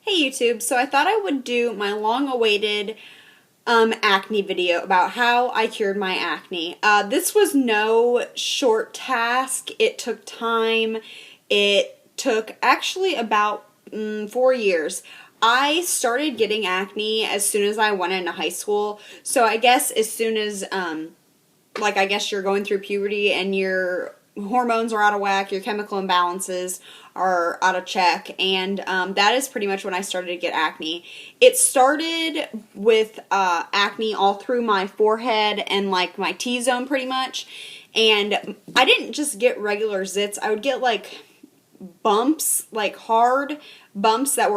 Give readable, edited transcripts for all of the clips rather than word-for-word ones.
Hey YouTube, so I thought I would do my long-awaited acne video about how I cured my acne. This was no short task. It took time. It took actually about 4 years. I started getting acne as soon as I went into high school, so I guess as soon as I guess you're going through puberty and your hormones are out of whack, your chemical imbalances are out of check, and that is pretty much when I started to get acne. It started with acne all through my forehead and like my T-zone pretty much, and I didn't just get regular zits, I would get like bumps, like hard bumps that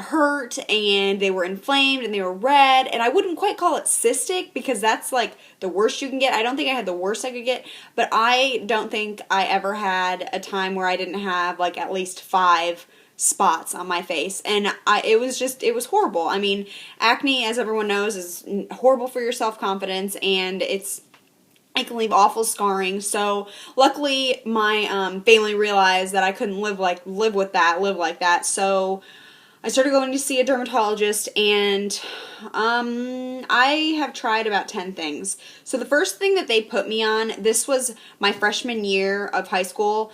hurt, and they were inflamed and they were red, and I wouldn't quite call it cystic because that's like the worst you can get. I don't think I had the worst I could get, but I don't think I ever had a time where I didn't have like at least 5 spots on my face, and it was horrible. I mean, acne, as everyone knows, is horrible for your self-confidence, and it can leave awful scarring. So luckily my family realized that I couldn't live like that. So I started going to see a dermatologist, and I have tried about 10 things. So the first thing that they put me on, this was my freshman year of high school.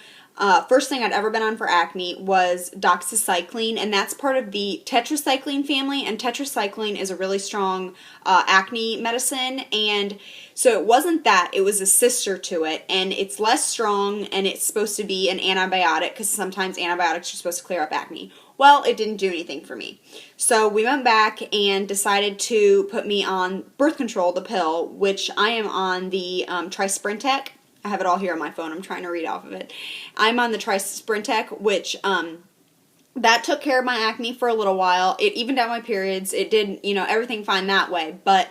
First thing I'd ever been on for acne was Doxycycline, and that's part of the tetracycline family, and tetracycline is a really strong acne medicine, and so it wasn't that, it was a sister to it, and it's less strong, and it's supposed to be an antibiotic, because sometimes antibiotics are supposed to clear up acne. Well, it didn't do anything for me. So we went back and decided to put me on birth control, the pill, which I am on the sprintec. I have it all here on my phone. I'm trying to read off of it. I'm on the sprintec, which that took care of my acne for a little while. It evened out my periods. It did, everything fine that way. But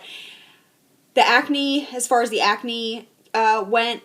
the acne, as far as the acne went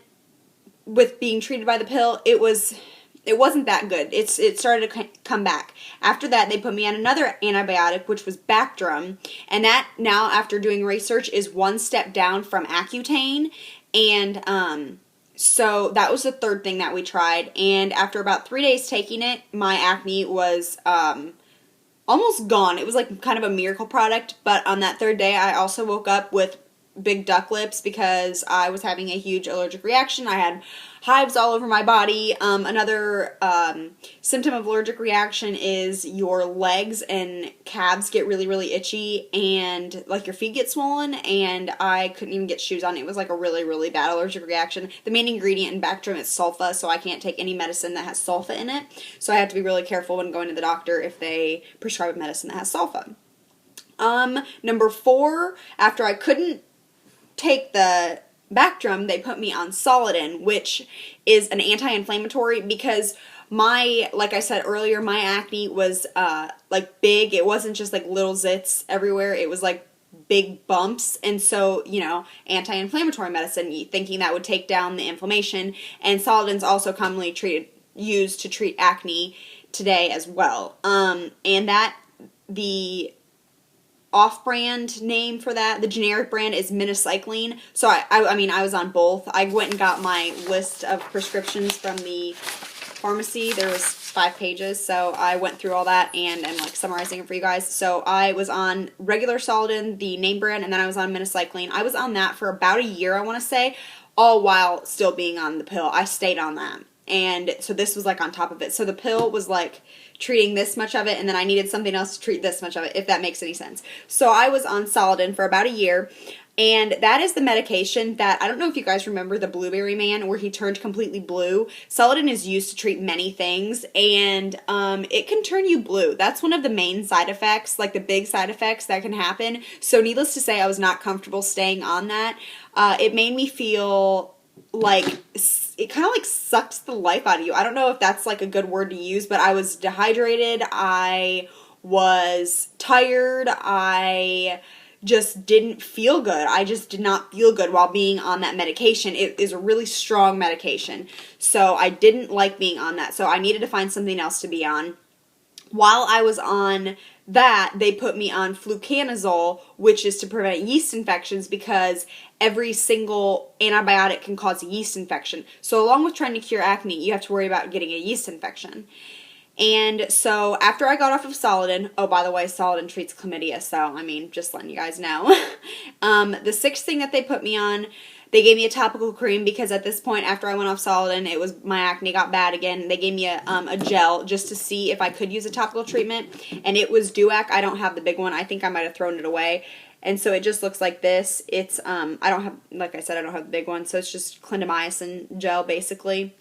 with being treated by the pill, it wasn't that good. It started to come back. After that, they put me on another antibiotic, which was Bactrim, and that now, after doing research, is one step down from Accutane, and so that was the third thing that we tried, and after about 3 days taking it, my acne was almost gone. It was like kind of a miracle product, but on that third day, I also woke up with big duck lips because I was having a huge allergic reaction. I had hives all over my body. Another symptom of allergic reaction is your legs and calves get really, really itchy, and like your feet get swollen, and I couldn't even get shoes on. It was like a really, really bad allergic reaction. The main ingredient in Bactrim is sulfa, so I can't take any medicine that has sulfa in it. So I have to be really careful when going to the doctor if they prescribe a medicine that has sulfa. Number 4, after I couldn't take the Bactrim, they put me on solodyn, which is an anti-inflammatory, because like I said earlier, my acne was like big. It wasn't just like little zits everywhere. It was like big bumps, and so, anti-inflammatory medicine, thinking that would take down the inflammation, and solodyn's also commonly used to treat acne today as well. And that, the off-brand name for that, the generic brand, is minocycline. So I mean, I was on both. I went and got my list of prescriptions from the pharmacy. There was 5 pages, so I went through all that, and I'm like summarizing it for you guys. So I was on regular solodyn, the name brand, and then I was on minocycline. I was on that for about a year, I want to say, all while still being on the pill. I stayed on that, and so this was like on top of it. So the pill was like treating this much of it, and then I needed something else to treat this much of it, if that makes any sense. So I was on solodyn for about a year, and that is the medication that, I don't know if you guys remember the Blueberry Man, where he turned completely blue. Solodyn is used to treat many things, and it can turn you blue. That's one of the main side effects, like the big side effects that can happen. So needless to say, I was not comfortable staying on that. It made me feel like it kind of like sucks the life out of you. I don't know if that's like a good word to use, but I was dehydrated, I was tired, I just didn't feel good. I just did not feel good while being on that medication. It is a really strong medication, so I didn't like being on that, so I needed to find something else to be on. While I was on that, they put me on flucanazole, which is to prevent yeast infections, because every single antibiotic can cause a yeast infection. So along with trying to cure acne, you have to worry about getting a yeast infection. And so after I got off of solodyn, oh, by the way, solodyn treats chlamydia, so, I mean, just letting you guys know. The 6th thing that they put me on, they gave me a topical cream because at this point, after I went off solodyn, my acne got bad again. They gave me a gel just to see if I could use a topical treatment, and it was duac. I don't have the big one. I think I might have thrown it away. And so it just looks like this. It's, I don't have, like I said, I don't have the big one, so it's just clindamycin gel, basically.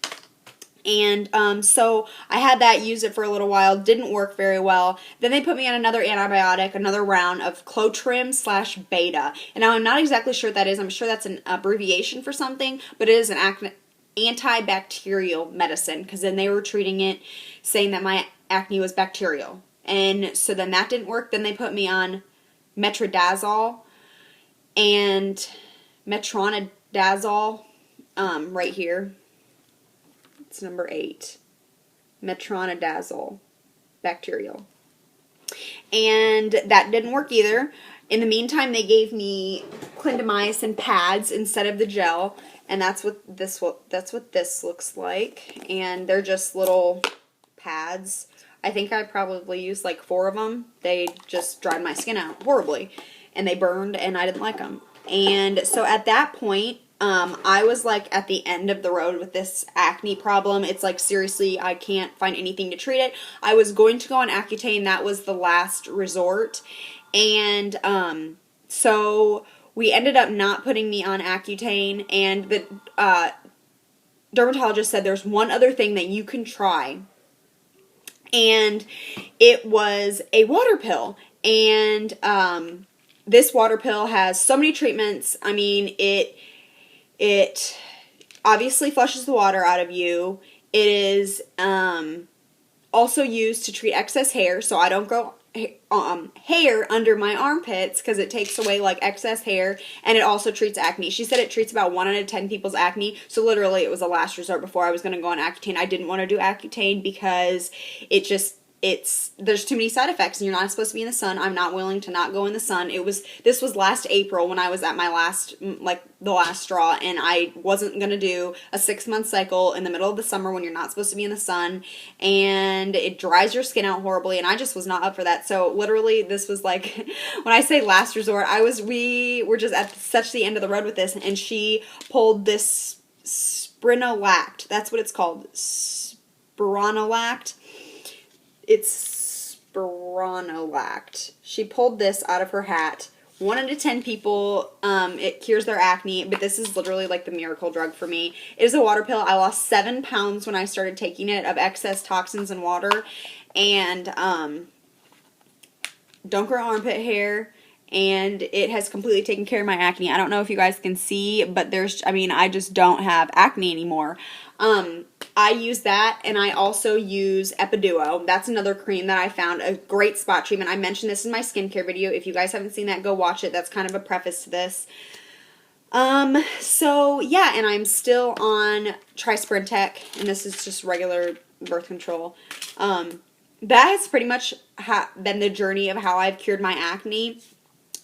And so I had that, used it for a little while, didn't work very well. Then they put me on another antibiotic, another round of clotrim/beta. And now I'm not exactly sure what that is. I'm sure that's an abbreviation for something, but it is an antibacterial medicine, because then they were treating it, saying that my acne was bacterial. And so then that didn't work. Then they put me on metronidazole and metronidazole right here. It's number 8. Metronidazole. Bacterial. And that didn't work either. In the meantime, they gave me Clindamycin Pads instead of the gel. And that's what this looks like. And they're just little pads. I think I probably used like 4 of them. They just dried my skin out horribly. And they burned, and I didn't like them. And so at that point, I was like at the end of the road with this acne problem. It's like, seriously, I can't find anything to treat it. I was going to go on Accutane. That was the last resort. And so we ended up not putting me on Accutane. And the dermatologist said there's one other thing that you can try. And it was a water pill. And this water pill has so many treatments. I mean, it obviously flushes the water out of you. It is also used to treat excess hair, so I don't grow hair under my armpits, because it takes away like excess hair. And it also treats acne. She said it treats about 1 out of 10 people's acne, so literally it was a last resort before I was going to go on Accutane. I didn't want to do Accutane because there's too many side effects, and you're not supposed to be in the sun. I'm not willing to not go in the sun. This was last April when I was at my the last straw, and I wasn't going to do a 6-month cycle in the middle of the summer when you're not supposed to be in the sun, and it dries your skin out horribly, and I just was not up for that. So literally, this was like, when I say last resort, we were just at such the end of the road with this, and she pulled this spironolact. That's what it's called. Spironolact. It's spironolact. She pulled this out of her hat. 1 out of 10 people, it cures their acne, but this is literally like the miracle drug for me. It is a water pill. I lost 7 pounds when I started taking it of excess toxins and water, and don't grow armpit hair, and it has completely taken care of my acne. I don't know if you guys can see, but I just don't have acne anymore. I use that, and I also use Epiduo. That's another cream that I found, a great spot treatment. I mentioned this in my skincare video. If you guys haven't seen that, go watch it. That's kind of a preface to this. So yeah, and I'm still on sprintec, and this is just regular birth control. That has pretty much been the journey of how I've cured my acne.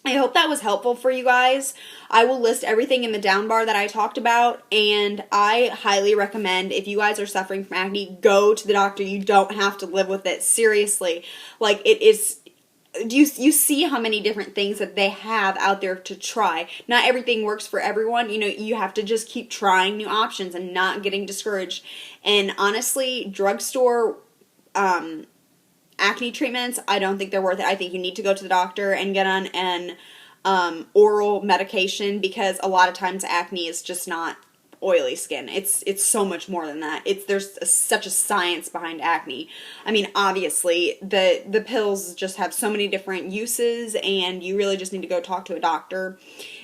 I hope that was helpful for you guys. I will list everything in the down bar that I talked about, and I highly recommend, if you guys are suffering from acne, go to the doctor. You don't have to live with it. Seriously. Like, it is, you see how many different things that they have out there to try. Not everything works for everyone. You know, you have to just keep trying new options and not getting discouraged. And honestly, drugstore acne treatments, I don't think they're worth it. I think you need to go to the doctor and get on an oral medication, because a lot of times acne is just not oily skin. It's so much more than that. There's such a science behind acne. I mean, obviously, the pills just have so many different uses, and you really just need to go talk to a doctor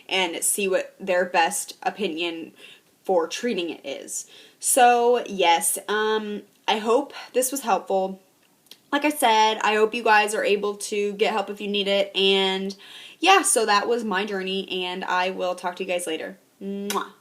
and see what their best opinion for treating it is. So, yes, I hope this was helpful. Like I said, I hope you guys are able to get help if you need it. And yeah, so that was my journey, and I will talk to you guys later. Mwah.